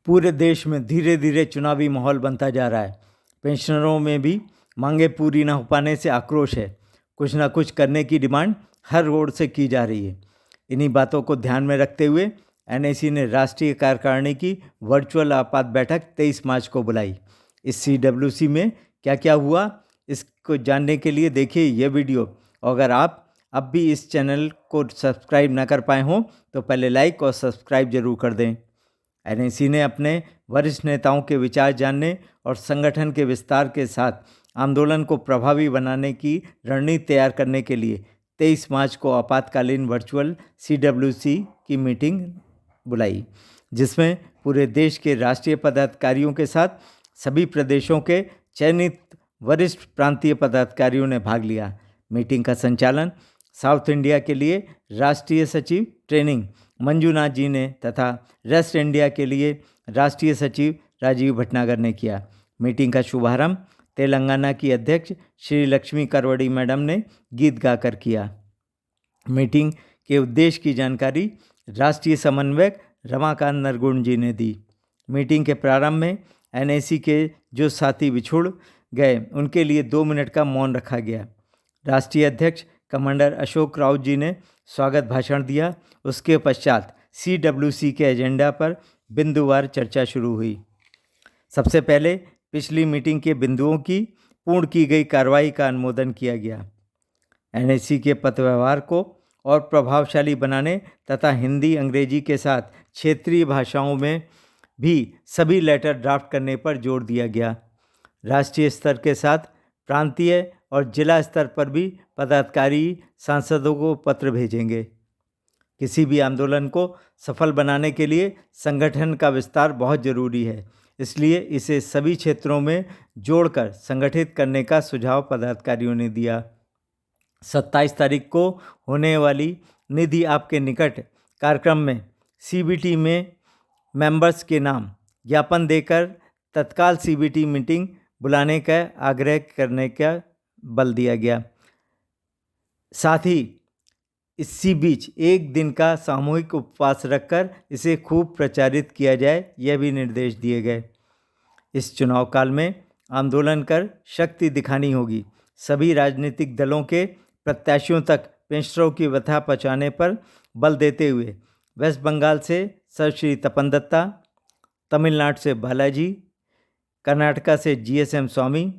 पूरे देश में धीरे धीरे चुनावी माहौल बनता जा रहा है। पेंशनरों में भी मांगे पूरी न हो पाने से आक्रोश है। कुछ ना कुछ करने की डिमांड हर रोड से की जा रही है। इन्हीं बातों को ध्यान में रखते हुए एनएसी ने राष्ट्रीय कार्यकारिणी की वर्चुअल आपात बैठक 23 मार्च को बुलाई। इस सीडब्ल्यूसी में क्या क्या हुआ, इसको जानने के लिए देखिए यह वीडियो। और अगर आप अब भी इस चैनल को सब्सक्राइब ना कर पाए हों तो पहले लाइक और सब्सक्राइब जरूर कर दें। एनएसी ने अपने वरिष्ठ नेताओं के विचार जानने और संगठन के विस्तार के साथ आंदोलन को प्रभावी बनाने की रणनीति तैयार करने के लिए 23 मार्च को आपातकालीन वर्चुअल सीडब्ल्यूसी की मीटिंग बुलाई, जिसमें पूरे देश के राष्ट्रीय पदाधिकारियों के साथ सभी प्रदेशों के चयनित वरिष्ठ प्रांतीय पदाधिकारियों ने भाग लिया। मीटिंग का संचालन साउथ इंडिया के लिए राष्ट्रीय सचिव ट्रेनिंग मंजूनाथ जी ने तथा वेस्ट इंडिया के लिए राष्ट्रीय सचिव राजीव भटनागर ने किया। मीटिंग का शुभारंभ तेलंगाना की अध्यक्ष श्री लक्ष्मी करवड़ी मैडम ने गीत गाकर किया। मीटिंग के उद्देश्य की जानकारी राष्ट्रीय समन्वयक रमाकांत नरगुण जी ने दी। मीटिंग के प्रारंभ में एनएसी के जो साथी बिछुड़ गए उनके लिए 2 मिनट का मौन रखा गया। राष्ट्रीय अध्यक्ष कमांडर अशोक राउत जी ने स्वागत भाषण दिया। उसके पश्चात सीडब्ल्यूसी के एजेंडा पर बिंदुवार चर्चा शुरू हुई। सबसे पहले पिछली मीटिंग के बिंदुओं की पूर्ण की गई कार्रवाई का अनुमोदन किया गया। एनएसी के पत्रव्यवहार को और प्रभावशाली बनाने तथा हिंदी अंग्रेजी के साथ क्षेत्रीय भाषाओं में भी सभी लेटर ड्राफ्ट करने पर जोर दिया गया। राष्ट्रीय स्तर के साथ प्रांतीय और जिला स्तर पर भी पदाधिकारी सांसदों को पत्र भेजेंगे। किसी भी आंदोलन को सफल बनाने के लिए संगठन का विस्तार बहुत जरूरी है, इसलिए इसे सभी क्षेत्रों में जोड़कर संगठित करने का सुझाव पदाधिकारियों ने दिया। 27 तारीख को होने वाली निधि आपके निकट कार्यक्रम में सीबीटी में मेंबर्स के नाम ज्ञापन देकर तत्काल सीबीटी मीटिंग बुलाने का आग्रह करने का बल दिया गया। साथ ही इसी बीच एक दिन का सामूहिक उपवास रखकर इसे खूब प्रचारित किया जाए, यह भी निर्देश दिए गए। इस चुनाव काल में आंदोलन कर शक्ति दिखानी होगी। सभी राजनीतिक दलों के प्रत्याशियों तक पेंशनरों की व्यथा पहुंचाने पर बल देते हुए वेस्ट बंगाल से सर श्री तपन दत्ता, तमिलनाडु से बालाजी, कर्नाटका से जीएसएम स्वामी,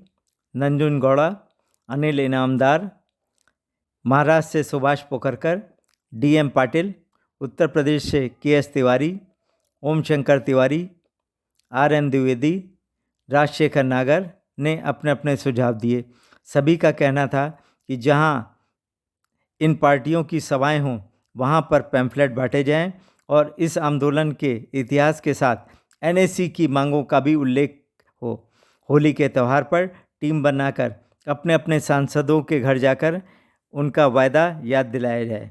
नंजुनगौड़ा, अनिल इनामदार, महाराष्ट्र से सुभाष पोखरकर, डीएम पाटिल, उत्तर प्रदेश से केएस तिवारी, ओम शंकर तिवारी, आरएन द्विवेदी, राजशेखर नागर ने अपने अपने सुझाव दिए। सभी का कहना था कि जहां इन पार्टियों की सभाएं हों वहां पर पैम्फलेट बांटे जाएं और इस आंदोलन के इतिहास के साथ एनएसी की मांगों का भी उल्लेख हो। होली के त्यौहार पर टीम बनाकर अपने अपने सांसदों के घर जाकर उनका वायदा याद दिलाया जाए।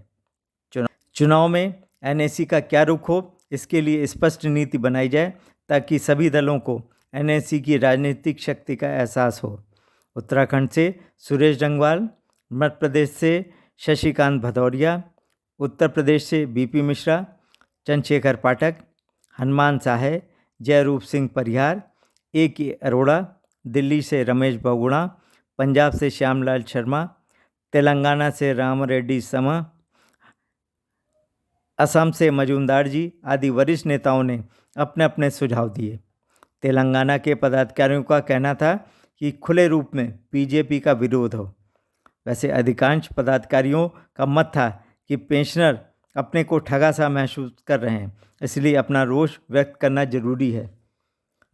चुनाव में एनएसी का क्या रुख हो, इसके लिए स्पष्ट नीति बनाई जाए ताकि सभी दलों को एनएसी की राजनीतिक शक्ति का एहसास हो। उत्तराखंड से सुरेश गंगवाल, मध्य प्रदेश से शशिकांत भदौरिया, उत्तर प्रदेश से बीपी मिश्रा, चंद्रशेखर पाठक, हनुमान साहे, जयरूप सिंह परिहार, ए.के. अरोड़ा, दिल्ली से रमेश बहुगुणा, पंजाब से श्यामलाल शर्मा, तेलंगाना से राम रेड्डी समा, असम से मजूमदार जी आदि वरिष्ठ नेताओं ने अपने अपने सुझाव दिए। तेलंगाना के पदाधिकारियों का कहना था कि खुले रूप में बीजेपी का विरोध हो। वैसे अधिकांश पदाधिकारियों का मत था कि पेंशनर अपने को ठगा सा महसूस कर रहे हैं, इसलिए अपना रोष व्यक्त करना जरूरी है।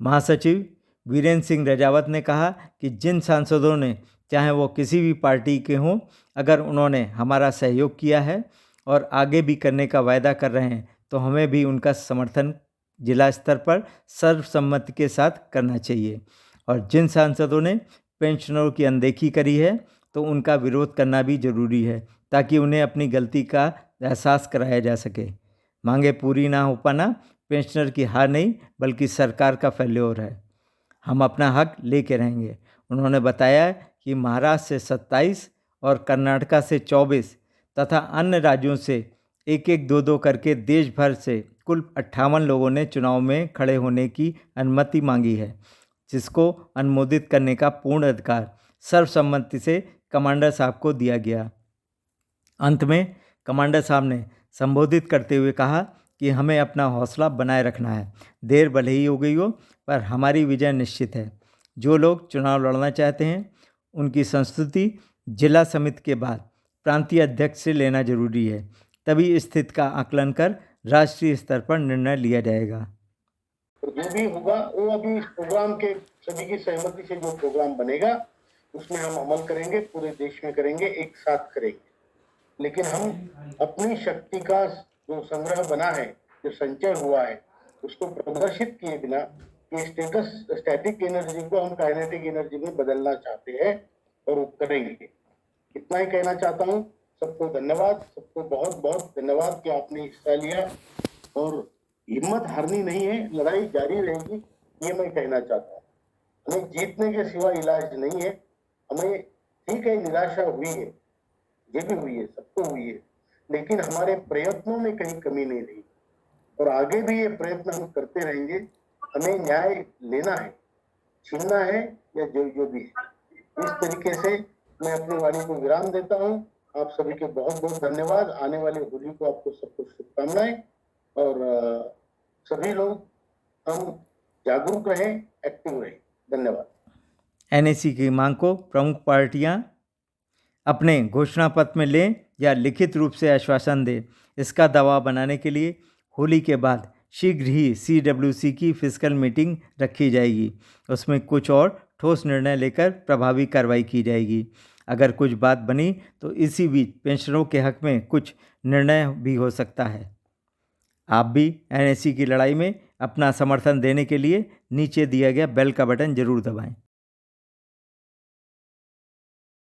महासचिव वीरेंद्र सिंह रजावत ने कहा कि जिन सांसदों ने, चाहे वो किसी भी पार्टी के हों, अगर उन्होंने हमारा सहयोग किया है और आगे भी करने का वायदा कर रहे हैं तो हमें भी उनका समर्थन जिला स्तर पर सर्वसम्मति के साथ करना चाहिए। और जिन सांसदों ने पेंशनरों की अनदेखी करी है तो उनका विरोध करना भी जरूरी है ताकि उन्हें अपनी गलती का एहसास कराया जा सके। मांगे पूरी ना हो पाना पेंशनर की हार नहीं बल्कि सरकार का फेल्योर है। हम अपना हक लेके रहेंगे। उन्होंने बताया कि महाराष्ट्र से 27 और कर्नाटका से 24 तथा अन्य राज्यों से एक एक दो दो करके देश भर से कुल 58 लोगों ने चुनाव में खड़े होने की अनुमति मांगी है, जिसको अनुमोदित करने का पूर्ण अधिकार सर्वसम्मति से कमांडर साहब को दिया गया। अंत में कमांडर साहब ने संबोधित करते हुए कहा कि हमें अपना हौसला बनाए रखना है। देर भले ही हो गई हो, पर हमारी विजय निश्चित है। जो लोग चुनाव लड़ना चाहते हैं, उनकी संस्तुति जिला समिति के बाद प्रांतीय अध्यक्ष से लेना जरूरी है। तभी स्थिति का आकलन कर राष्ट्रीय स्तर पर निर्णय लिया जाएगा। जो भी होगा वो अभी इस प्रोग्राम के सभी की सहमति से जो प्रोग्राम बनेगा उसमें हम अमल करेंगे, पूरे देश में करेंगे, एक साथ करेंगे। लेकिन हम अपनी शक्ति का जो संग्रह बना है, जो संचय हुआ है, उसको प्रदर्शित किए बिना कि स्टैटिक एनर्जी को हम काइनेटिक एनर्जी में बदलना चाहते हैं और वो करेंगे। इतना ही कहना चाहता हूँ। सबको धन्यवाद, सबको बहुत बहुत धन्यवाद कि आपने हिस्सा लिया और हिम्मत हारनी नहीं है, लड़ाई जारी रहेगी, ये मैं कहना चाहता हूँ। हमें जीतने के सिवा इलाज नहीं है। हमें ठीक है, निराशा हुई है, ये भी हुई है, सबको हुई है, लेकिन हमारे प्रयत्नों में कहीं कमी नहीं रही और आगे भी ये प्रयत्न हम करते रहेंगे। हमें न्याय लेना है, छीनना है या जो भी है। इस तरीके से मैं अपनी वाणी को विराम देता हूँ। आप सभी के बहुत बहुत धन्यवाद। आने वाले होली को आपको सबको शुभकामनाएं और सभी लोग हम जागरूक रहें, एक्टिव रहें। धन्यवाद। एनएसी की मांग को प्रमुख पार्टियां अपने घोषणा पत्र में लें या लिखित रूप से आश्वासन दें। इसका दबाव बनाने के लिए होली के बाद शीघ्र ही सीडब्ल्यूसी की फिजिकल मीटिंग रखी जाएगी। उसमें कुछ और ठोस निर्णय लेकर प्रभावी कार्रवाई की जाएगी। अगर कुछ बात बनी तो इसी बीच पेंशनरों के हक में कुछ निर्णय भी हो सकता है। आप भी एनएसी की लड़ाई में अपना समर्थन देने के लिए नीचे दिया गया बेल का बटन जरूर दबाएं।